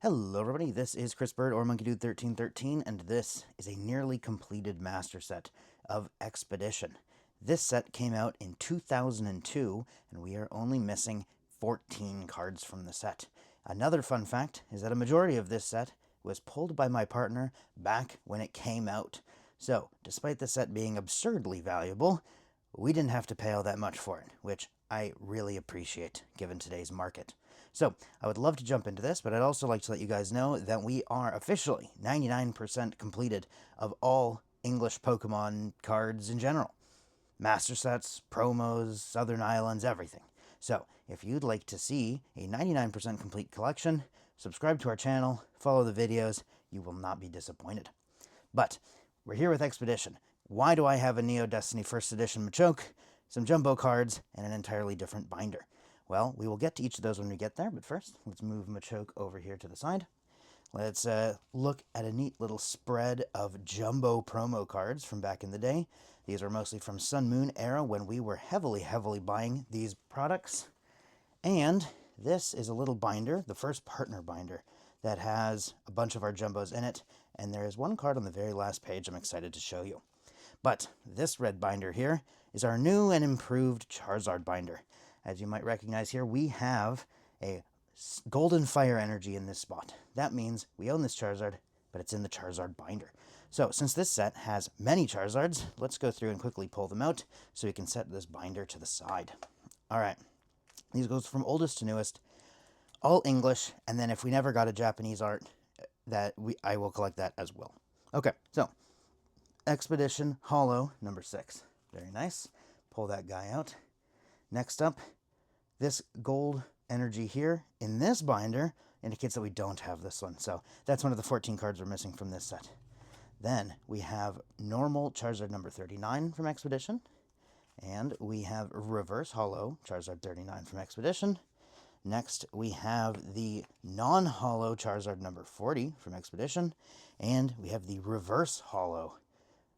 Hello everybody, this is Chris Bird or MonkeyDude1313, and this is a nearly completed master set of Expedition. This set came out in 2002, and we are only missing 14 cards from the set. Another fun fact is that a majority of this set was pulled by my partner back when it came out. So, despite the set being absurdly valuable, we didn't have to pay all that much for it, which I really appreciate given today's market. So, I would love to jump into this, but I'd also like to let you guys know that we are officially 99% completed of all English Pokemon cards in general. Master sets, promos, Southern Islands, everything. So, if you'd like to see a 99% complete collection, subscribe to our channel, follow the videos, you will not be disappointed. But, we're here with Expedition. Why do I have a Neo Destiny First Edition Machoke, some Jumbo cards, and an entirely different binder? Well, we will get to each of those when we get there, but first, let's move Machoke over here to the side. Let's look at a neat little spread of Jumbo promo cards from back in the day. These are mostly from Sun Moon era when we were heavily buying these products. And this is a little binder, the first partner binder, that has a bunch of our Jumbos in it, and there is one card on the very last page I'm excited to show you. But this red binder here is our new and improved Charizard binder. As you might recognize here, we have a golden fire energy in this spot. That means we own this Charizard, but it's in the Charizard binder. So since this set has many Charizards, let's go through and quickly pull them out so we can set this binder to the side. All right, these goes from oldest to newest, all English, and then if we never got a Japanese art, I will collect that as well. Okay, so Expedition Holo number 6. Very nice. Pull that guy out. Next up, this gold energy here in this binder indicates that we don't have this one. So that's one of the 14 cards we're missing from this set. Then we have normal Charizard number 39 from Expedition. And we have reverse holo Charizard 39 from Expedition. Next, we have the non-holo Charizard number 40 from Expedition. And we have the reverse holo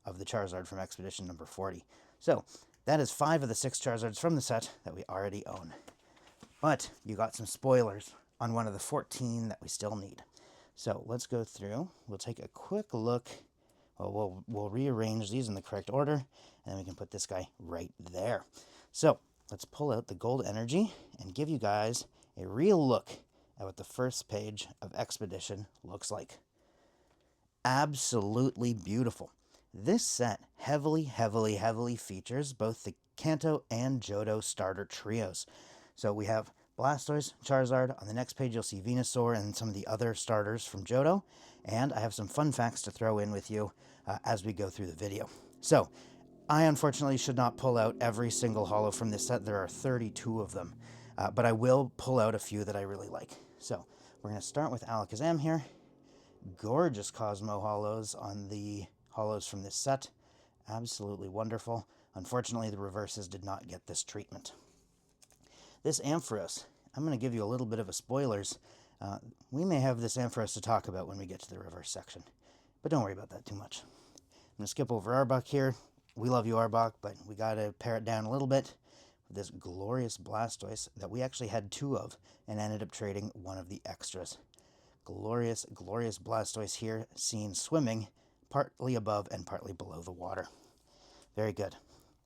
of the Charizard from Expedition number 40. So that is 5 of the 6 Charizards from the set that we already own. But you got some spoilers on one of the 14 that we still need. So let's go through. We'll take a quick look. Well, we'll rearrange these in the correct order, and then we can put this guy right there. So let's pull out the gold energy and give you guys a real look at what the first page of Expedition looks absolutely beautiful. This set heavily features both the Kanto and Johto starter trios. So we have Blastoise, Charizard. On the next page, you'll see Venusaur and some of the other starters from Johto. And I have some fun facts to throw in with you as we go through the video. So, I unfortunately should not pull out every single holo from this set. There are 32 of them. But I will pull out a few that I really like. So, we're going to start with Alakazam here. Gorgeous Cosmo holos on the holos from this set. Absolutely wonderful. Unfortunately, the reverses did not get this treatment. This Ampharos, I'm going to give you a little bit of a spoilers. We may have this Ampharos to talk about when we get to the reverse section, but don't worry about that too much. I'm going to skip over Arbok here. We love you, Arbok, but we got to pare it down a little bit with this glorious Blastoise that we actually had 2 of and ended up trading one of the extras. Glorious Blastoise here, seen swimming partly above and partly below the water. Very good.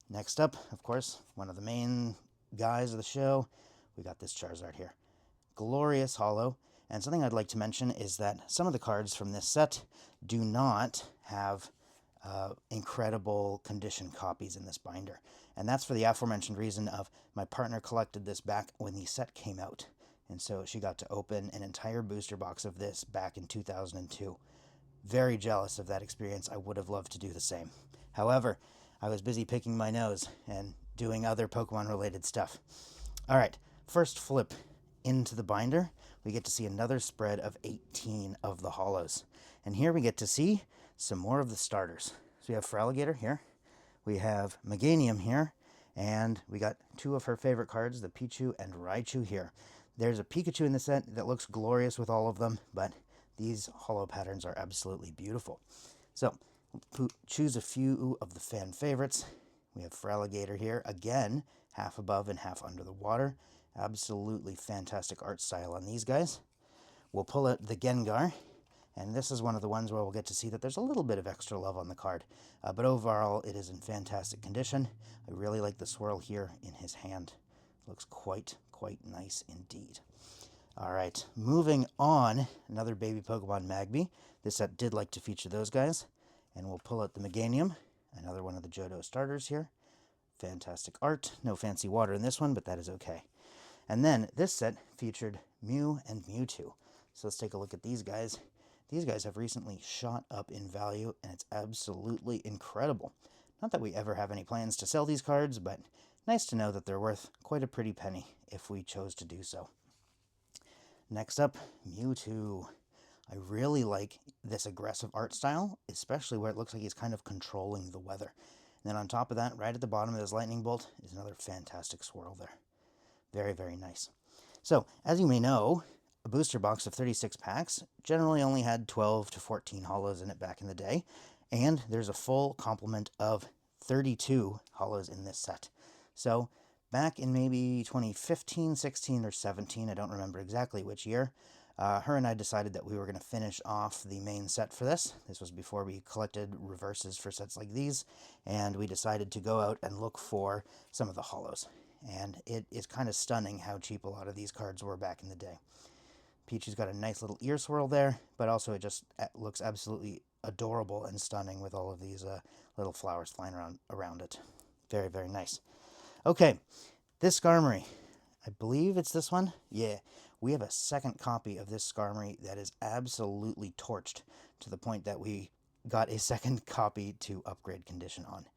Next up, of course, one of the main guys of the show, we got this Charizard here. Glorious holo. And something I'd like to mention is that some of the cards from this set do not have incredible condition copies in this binder. And that's for the aforementioned reason of my partner collected this back when the set came out. And so she got to open an entire booster box of this back in 2002. Very jealous of that experience. I would have loved to do the same. However, I was busy picking my nose and doing other Pokemon-related stuff. All right, first flip into the binder, we get to see another spread of 18 of the holos. And here we get to see some more of the starters. So we have Feraligatr here, we have Meganium here, and we got 2 of her favorite cards, the Pichu and Raichu here. There's a Pikachu in the set that looks glorious with all of them, but these holo patterns are absolutely beautiful. So, choose a few of the fan favorites. We have Feraligatr here, again, half above and half under the water. Absolutely fantastic art style on these guys. we'll pull out the Gengar, and this is one of the ones where we'll get to see that there's a little bit of extra love on the card. But overall, it is in fantastic condition. I really like the swirl here in his hand. Looks quite nice indeed. All right, moving on, another baby Pokemon Magby. This set did like to feature those guys. And we'll pull out the Meganium, another one of the Johto starters here. Fantastic art. No fancy water in this one, but that is okay. And then this set featured Mew and Mewtwo. So let's take a look at these guys. These guys have recently shot up in value, and it's absolutely incredible. Not that we ever have any plans to sell these cards, but nice to know that they're worth quite a pretty penny if we chose to do so. Next up, Mewtwo. I really like this aggressive art style, especially where it looks like he's kind of controlling the weather. And then on top of that, right at the bottom of his lightning bolt is another fantastic swirl there. Very nice. So, as you may know, a booster box of 36 packs generally only had 12 to 14 holos in it back in the day, and there's a full complement of 32 holos in this set. So, back in maybe 2015, 16, or 17, I don't remember exactly which year, her and I decided that we were going to finish off the main set for this. This was before we collected reverses for sets like these, and we decided to go out and look for some of the holos. And it is kind of stunning how cheap a lot of these cards were back in the day. Peachy's got a nice little ear swirl there, but also it just looks absolutely adorable and stunning with all of these little flowers flying around it. Very nice. Okay, this Skarmory. I believe it's this one. Yeah. We have a second copy of this Skarmory that is absolutely torched to the point that we got a second copy to upgrade condition on.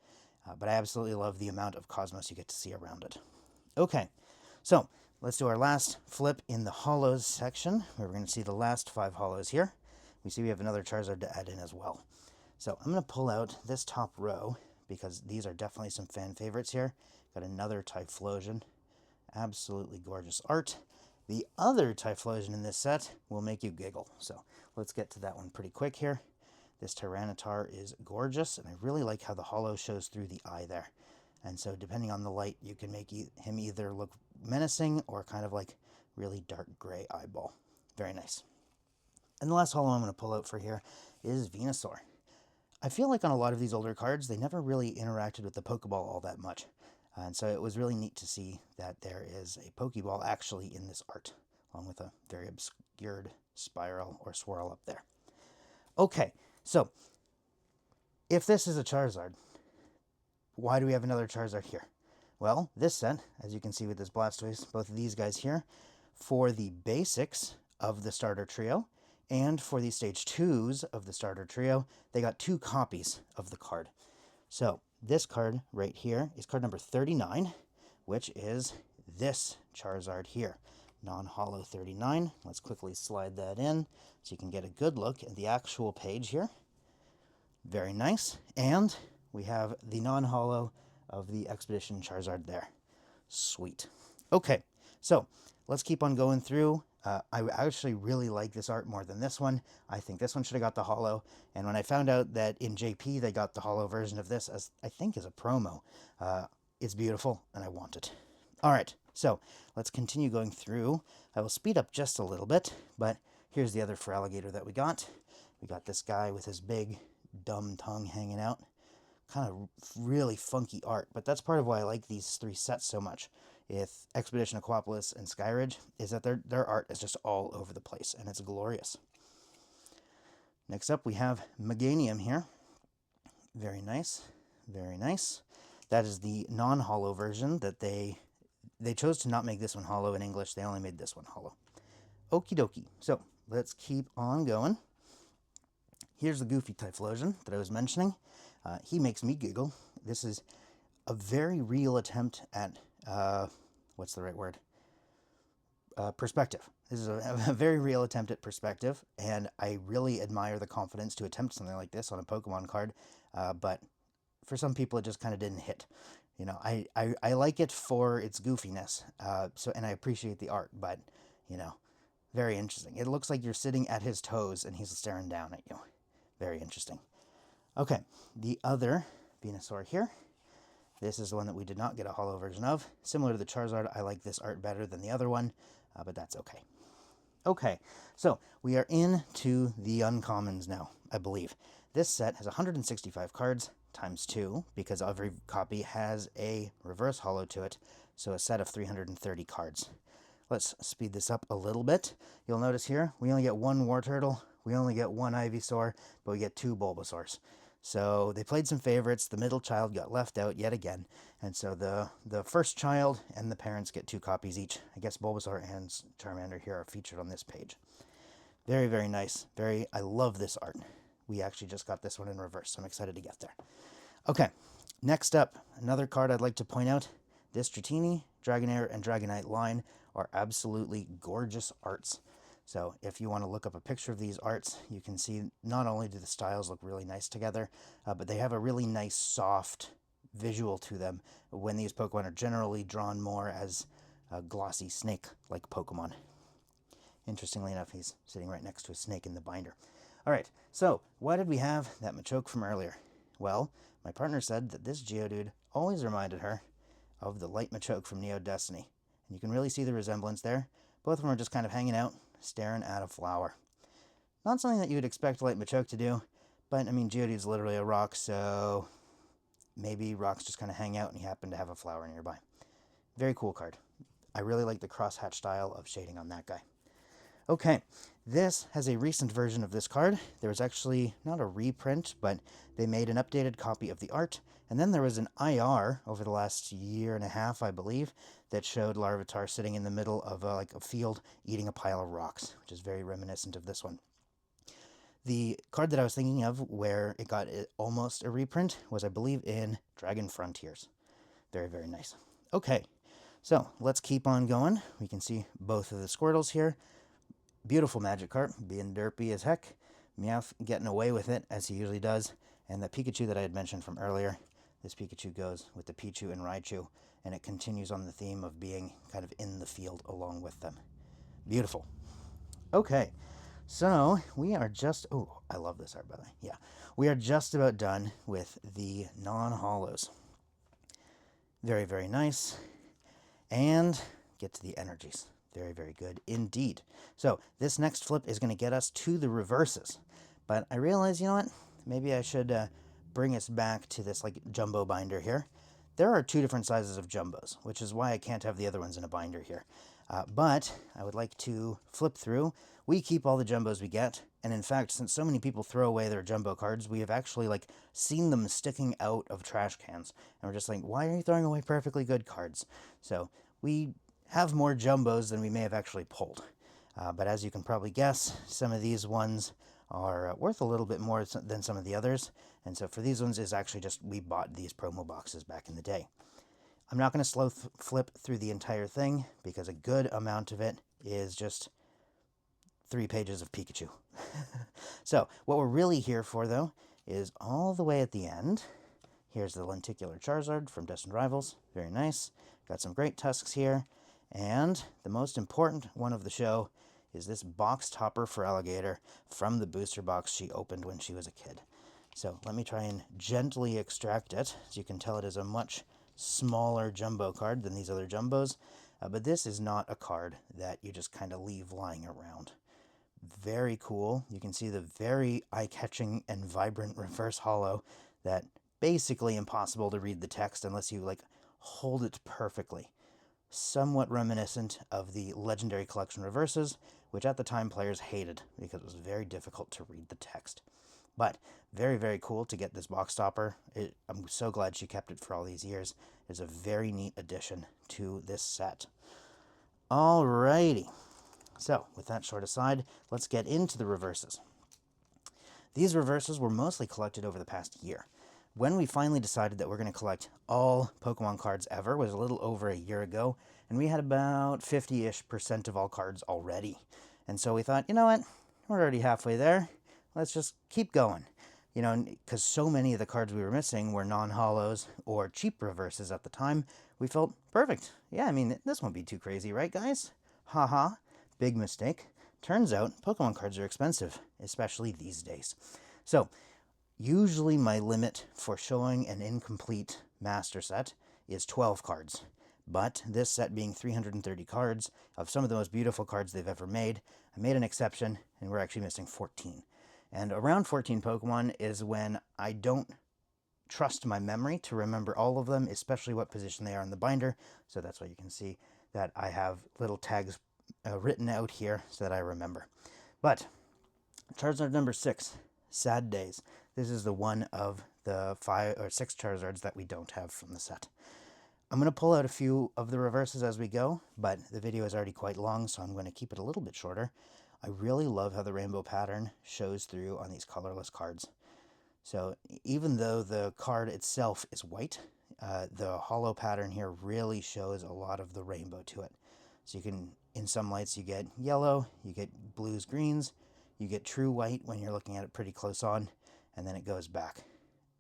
But I absolutely love the amount of Cosmos you get to see around it. Okay, so let's do our last flip in the holos section, where we're going to see the last 5 holos here. We see we have another Charizard to add in as well. So I'm going to pull out this top row, because these are definitely some fan favorites here. Got another Typhlosion. Absolutely gorgeous art. The other Typhlosion in this set will make you giggle, so let's get to that one pretty quick here. This Tyranitar is gorgeous, and I really like how the holo shows through the eye there. And so depending on the light, you can make him either look menacing or kind of like really dark gray eyeball. Very nice. And the last holo I'm going to pull out for here is Venusaur. I feel like on a lot of these older cards, they never really interacted with the Pokeball all that much. And so it was really neat to see that there is a Pokeball actually in this art, along with a very obscured spiral or swirl up there. Okay, so if this is a Charizard, why do we have another Charizard here? Well, this set, as you can see with this Blastoise, both of these guys here, for the basics of the starter trio, and for the stage 2s of the starter trio, they got 2 copies of the card. So, this card right here is card number 39, which is this Charizard here. Non-holo 39. Let's quickly slide that in so you can get a good look at the actual page here. Very nice. And we have the non-holo of the Expedition Charizard there. Sweet. Okay, so let's keep on going through. I actually really like this art more than this one. I think this one should have got the holo. And when I found out that in JP they got the holo version of this, as I think as a promo, it's beautiful and I want it. All right, so let's continue going through. I will speed up just a little bit, but here's the other Feraligatr that we got. We got this guy with his big, dumb tongue hanging out. Kind of really funky art, but that's part of why I like these 3 sets so much. With Expedition Aquapolis and Skyridge, is that their art is just all over the place, and it's glorious. Next up, we have Meganium here. Very nice. That is the non-holo version that they chose to not make this one holo in English. They only made this one holo. Okie dokie. So, let's keep on going. Here's the goofy Typhlosion that I was mentioning. He makes me giggle. This is a very real attempt at, what's the right word? Perspective. This is a very real attempt at perspective, and I really admire the confidence to attempt something like this on a Pokemon card, but for some people it just kind of didn't hit. You know, I like it for its goofiness, and I appreciate the art, but, you know, very interesting. It looks like you're sitting at his toes and he's staring down at you. Very interesting. Okay, the other Venusaur here. This is the one that we did not get a holo version of. Similar to the Charizard, I like this art better than the other one, but that's okay. Okay, so we are into the uncommons now, I believe. This set has 165 cards times 2, because every copy has a reverse holo to it, so a set of 330 cards. Let's speed this up a little bit. You'll notice here, we only get one War Turtle, we only get one Ivysaur, but we get two Bulbasaurs. So they played some favorites, the middle child got left out yet again, and so the first child and the parents get 2 copies each. I guess Bulbasaur and Charmander here are featured on this page. Very, very nice. I love this art. We actually just got this one in reverse, so I'm excited to get there. Okay, next up, another card I'd like to point out. This Dratini, Dragonair, and Dragonite line are absolutely gorgeous arts. So if you want to look up a picture of these arts, you can see not only do the styles look really nice together, but they have a really nice soft visual to them when these Pokemon are generally drawn more as glossy snake-like Pokemon. Interestingly enough, he's sitting right next to a snake in the binder. All right, so why did we have that Machoke from earlier? Well, my partner said that this Geodude always reminded her of the light Machoke from Neo Destiny. And you can really see the resemblance there. Both of them are just kind of hanging out, staring at a flower. Not something that you would expect light Machoke to do, but I mean, Geodude's literally a rock, so maybe rocks just kind of hang out and he happened to have a flower nearby. Very cool card. I really like the crosshatch style of shading on that guy. Okay, this has a recent version of this card. There was actually not a reprint, but they made an updated copy of the art. And then there was an IR over the last year and a half, I believe, that showed Larvitar sitting in the middle of a field eating a pile of rocks, which is very reminiscent of this one. The card that I was thinking of where it got almost a reprint was, I believe, in Dragon Frontiers. Very, very nice. Okay, so let's keep on going. We can see both of the Squirtles here. Beautiful Magikarp, being derpy as heck. Meowth getting away with it, as he usually does. And the Pikachu that I had mentioned from earlier, this Pikachu goes with the Pichu and Raichu, and it continues on the theme of being kind of in the field along with them. Beautiful. Okay, so we are just... Oh, I love this art, by the way. Yeah, we are just about done with the non-holos. Very, very nice. And get to the energies. Very, very good indeed. So this next flip is going to get us to the reverses. But I realize, you know what? Maybe I should bring us back to this jumbo binder here. There are 2 different sizes of jumbos, which is why I can't have the other ones in a binder here. But I would like to flip through. We keep all the jumbos we get. And in fact, since so many people throw away their jumbo cards, we have actually seen them sticking out of trash cans. And we're just like, why are you throwing away perfectly good cards? So we have more jumbos than we may have actually pulled. But as you can probably guess, some of these ones are worth a little bit more than some of the others. And so for these ones is actually just, we bought these promo boxes back in the day. I'm not going to slow flip through the entire thing because a good amount of it is just 3 pages of Pikachu. So what we're really here for, though, is all the way at the end. Here's the lenticular Charizard from Destined Rivals. Very nice. Got some great tusks here. And the most important one of the show is this box topper for Alligator from the booster box she opened when she was a kid. So let me try and gently extract it. As you can tell, it is a much smaller jumbo card than these other jumbos. But this is not a card that you just kind of leave lying around. Very cool. You can see the very eye-catching and vibrant reverse holo that basically impossible to read the text unless you hold it perfectly. Somewhat reminiscent of the Legendary Collection reverses, which at the time players hated because it was very difficult to read the text. But very, very cool to get this box topper. I'm so glad she kept it for all these years. It's a very neat addition to this set. Alrighty. So, with that short aside, let's get into the reverses. These reverses were mostly collected over the past year. When we finally decided that we're going to collect all Pokemon cards ever was a little over a year ago, and we had about 50-ish% of all cards already. And so we thought, you know what, we're already halfway there. Let's just keep going. You know, because so many of the cards we were missing were non-holos or cheap reverses at the time, we felt perfect. Yeah, I mean, this won't be too crazy, right, guys? Haha, big mistake. Turns out Pokemon cards are expensive, especially these days. So, usually my limit for showing an incomplete master set is 12 cards. But this set being 330 cards, of some of the most beautiful cards they've ever made, I made an exception, and we're actually missing 14. And around 14 Pokemon is when I don't trust my memory to remember all of them, especially what position they are in the binder. So that's why you can see that I have little tags written out here so that I remember. But Charizard number 6, Sad Days. This is the one of the 5 or 6 Charizards that we don't have from the set. I'm going to pull out a few of the reverses as we go, but the video is already quite long, so I'm going to keep it a little bit shorter. I really love how the rainbow pattern shows through on these colorless cards. So even though the card itself is white, the holo pattern here really shows a lot of the rainbow to it. So you can, in some lights you get yellow, you get blues, greens, you get true white when you're looking at it pretty close on, and then it goes back.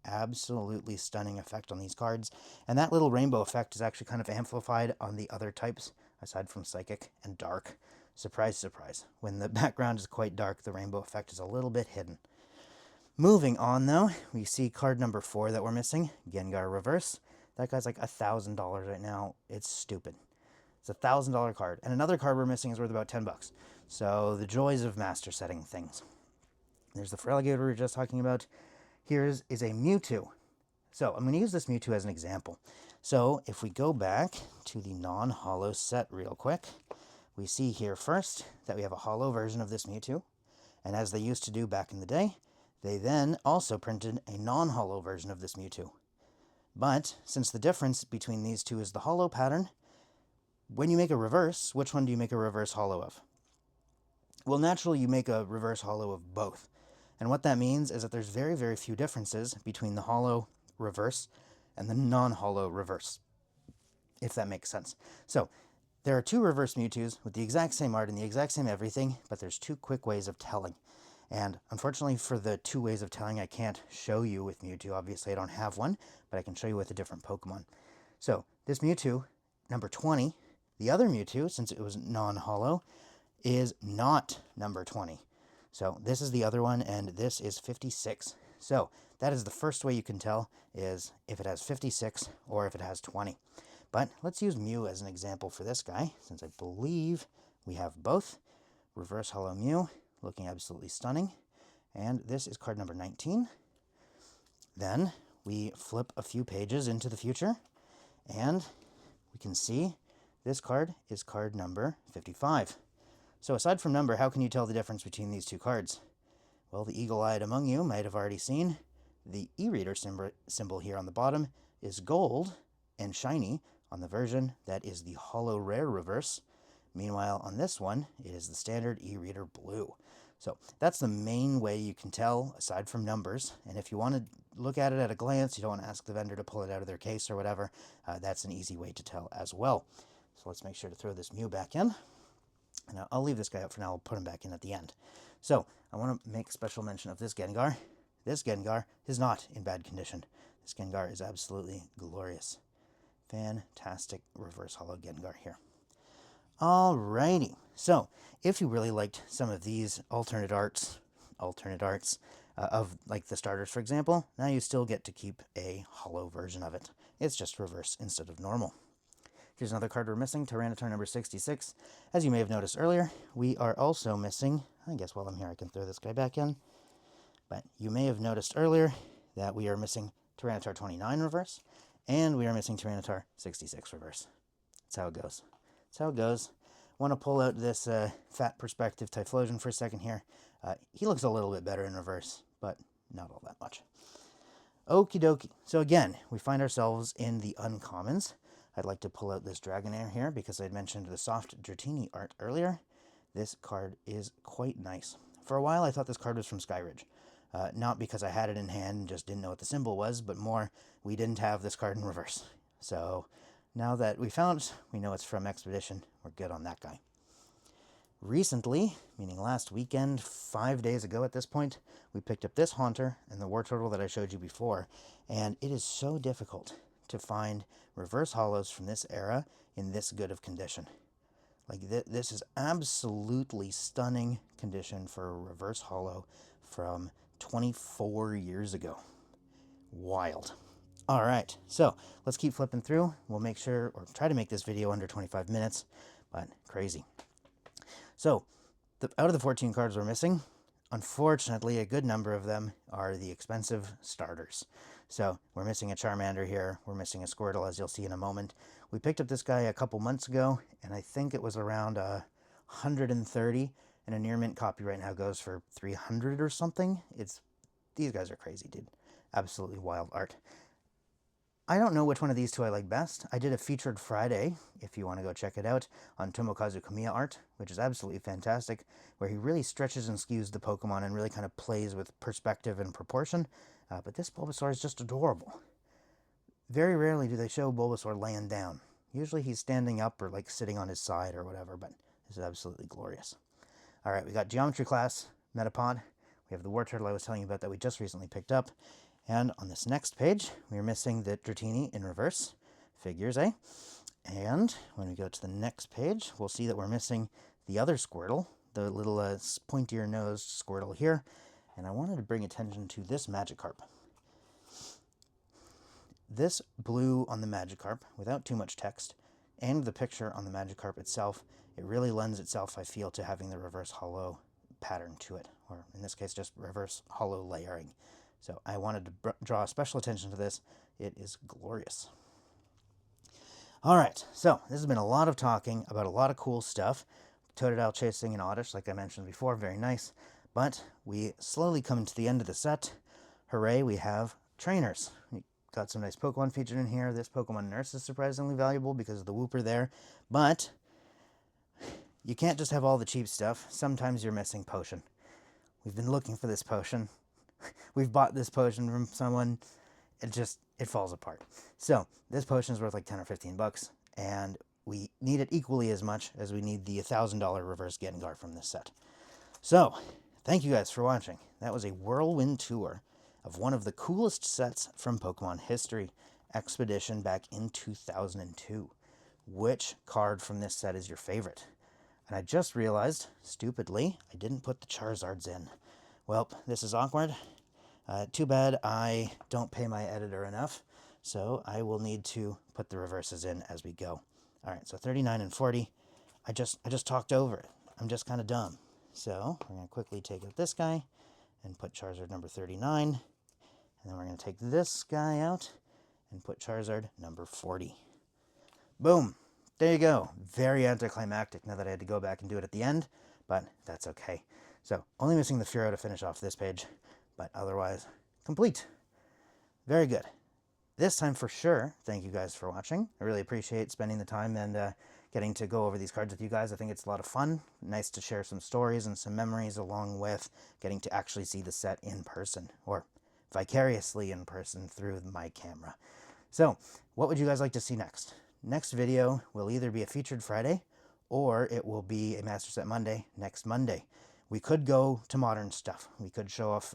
Absolutely stunning effect on these cards. And that little rainbow effect is actually kind of amplified on the other types, aside from Psychic and Dark. Surprise, surprise. When the background is quite dark, the rainbow effect is a little bit hidden. Moving on, though, we see card number 4 that we're missing, Gengar Reverse. That guy's like $1,000 right now. It's stupid. It's a $1,000 card. And another card we're missing is worth about $10. So the joys of master setting things. There's the Feraligatr we were just talking about. Here's is a Mewtwo. So I'm going to use this Mewtwo as an example. So if we go back to the non-holo set real quick, we see here first that we have a holo version of this Mewtwo. And as they used to do back in the day, they then also printed a non-holo version of this Mewtwo. But since the difference between these two is the holo pattern, when you make a reverse, which one do you make a reverse holo of? Well, naturally you make a reverse holo of both. And what that means is that there's very, very few differences between the holo reverse and the non-holo reverse, if that makes sense. So there are 2 reverse Mewtwo's with the exact same art and the exact same everything, but there's 2 quick ways of telling. And unfortunately for the 2 ways of telling, I can't show you with Mewtwo. Obviously I don't have one, but I can show you with a different Pokemon. So this Mewtwo, number 20, the other Mewtwo, since it was non-holo, is not number 20. So this is the other one, and this is 56. So that is the first way you can tell, is if it has 56 or if it has 20. But let's use Mew as an example for this guy, since I believe we have both. Reverse holo Mew, looking absolutely stunning. And this is card number 19. Then we flip a few pages into the future, and we can see this card is card number 55. So aside from number, how can you tell the difference between these 2 cards? Well, the eagle-eyed among you might have already seen the e-reader symbol here on the bottom is gold and shiny on the version that is the holo rare reverse. Meanwhile, on this one, it is the standard e-reader blue. So that's the main way you can tell, aside from numbers. And if you want to look at it at a glance, you don't want to ask the vendor to pull it out of their case or whatever, that's an easy way to tell as well. So let's make sure to throw this Mew back in. And I'll leave this guy out for now. I'll put him back in at the end. So I want to make special mention of this Gengar. This Gengar is not in bad condition. This Gengar is absolutely glorious. Fantastic reverse holo Gengar here. Alrighty. So if you really liked some of these alternate arts of like the starters, for example, now you still get to keep a holo version of it. It's just reverse instead of normal. Here's another card we're missing, Tyranitar number 66. As you may have noticed earlier, we are also missing, I guess while I'm here I can throw this guy back in, but you may have noticed earlier that we are missing Tyranitar 29 reverse, and we are missing Tyranitar 66 reverse. That's how it goes. That's how it goes. Want to pull out this fat perspective Typhlosion for a second here. He looks a little bit better in reverse, but not all that much. Okie dokie. So again, we find ourselves in the uncommons. I'd like to pull out this Dragonair here because I'd mentioned the soft Dratini art earlier. This card is quite nice. For a while I thought this card was from Skyridge. Not because I had it in hand and just didn't know what the symbol was, but more we didn't have this card in reverse. So now that we found it, we know it's from Expedition. We're good on that guy. Recently, meaning last weekend, 5 days ago at this point, we picked up this Haunter and the Wartortle that I showed you before, and it is so difficult to find reverse holos from this era in this good of condition. Like this is absolutely stunning condition for a reverse holo from 24 years ago. Wild. All right, so let's keep flipping through. We'll make sure, or try to make this video under 25 minutes, but crazy. So, out of the 14 cards we're missing, unfortunately, a good number of them are the expensive starters. So, we're missing a Charmander here, we're missing a Squirtle, as you'll see in a moment. We picked up this guy a couple months ago, and I think it was around 130, and a near mint copy right now goes for 300 or something. These guys are crazy, dude. Absolutely wild art. I don't know which one of these two I like best. I did a featured Friday, if you want to go check it out, on Tomokazu Kamiya art, which is absolutely fantastic, where he really stretches and skews the Pokemon and really kind of plays with perspective and proportion. But this Bulbasaur is just adorable. Very rarely do they show Bulbasaur laying down. Usually he's standing up or like sitting on his side or whatever, but this is absolutely glorious. All right, we got Geometry Class, Metapod. We have the War Turtle I was telling you about that we just recently picked up. And on this next page, we're missing the Dratini in reverse. Figures, eh? And when we go to the next page, we'll see that we're missing the other Squirtle, the little pointier-nosed Squirtle here. And I wanted to bring attention to this Magikarp. This blue on the Magikarp, without too much text, and the picture on the Magikarp itself, it really lends itself, I feel, to having the reverse holo pattern to it, or in this case, just reverse holo layering. So I wanted to draw special attention to this. It is glorious. All right, so this has been a lot of talking about a lot of cool stuff. Totodile chasing an Oddish, like I mentioned before, very nice. But we slowly come to the end of the set. Hooray, we have trainers. We got some nice Pokemon featured in here. This Pokemon Nurse is surprisingly valuable because of the Wooper there. But you can't just have all the cheap stuff. Sometimes you're missing Potion. We've been looking for this potion. We've bought this potion from someone. It falls apart. So this potion is worth like 10 or 15 bucks, and we need it equally as much as we need the $1,000 reverse Gengar from this set. So thank you guys for watching. That was a whirlwind tour of one of the coolest sets from Pokemon history, Expedition back in 2002. Which card from this set is your favorite? And I just realized, stupidly, I didn't put the Charizards in. Well, this is awkward. Too bad I don't pay my editor enough, so I will need to put the reverses in as we go. All right, so 39 and 40. I just talked over it. I'm just kind of dumb. So we're going to quickly take out this guy and put Charizard number 39. And then we're going to take this guy out and put Charizard number 40. Boom. There you go. Very anticlimactic now that I had to go back and do it at the end, but that's okay. So, only missing the Furo to finish off this page, but otherwise, complete. Very good. This time for sure, thank you guys for watching. I really appreciate spending the time and getting to go over these cards with you guys. I think it's a lot of fun. Nice to share some stories and some memories along with getting to actually see the set in person, or vicariously in person through my camera. So, what would you guys like to see next? Next video will either be a featured Friday, or it will be a Master Set Monday next Monday. We could go to modern stuff. We could show off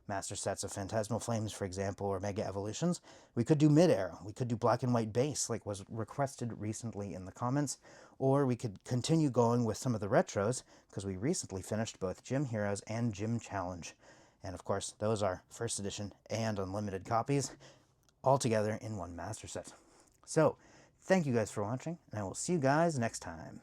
master sets of Phantasmal Flames, for example, or Mega Evolutions. We could do Mid-Era. We could do Black and White Base, like was requested recently in the comments. Or we could continue going with some of the retros, because we recently finished both Gym Heroes and Gym Challenge. And of course, those are first edition and unlimited copies, all together in one master set. So, thank you guys for watching, and I will see you guys next time.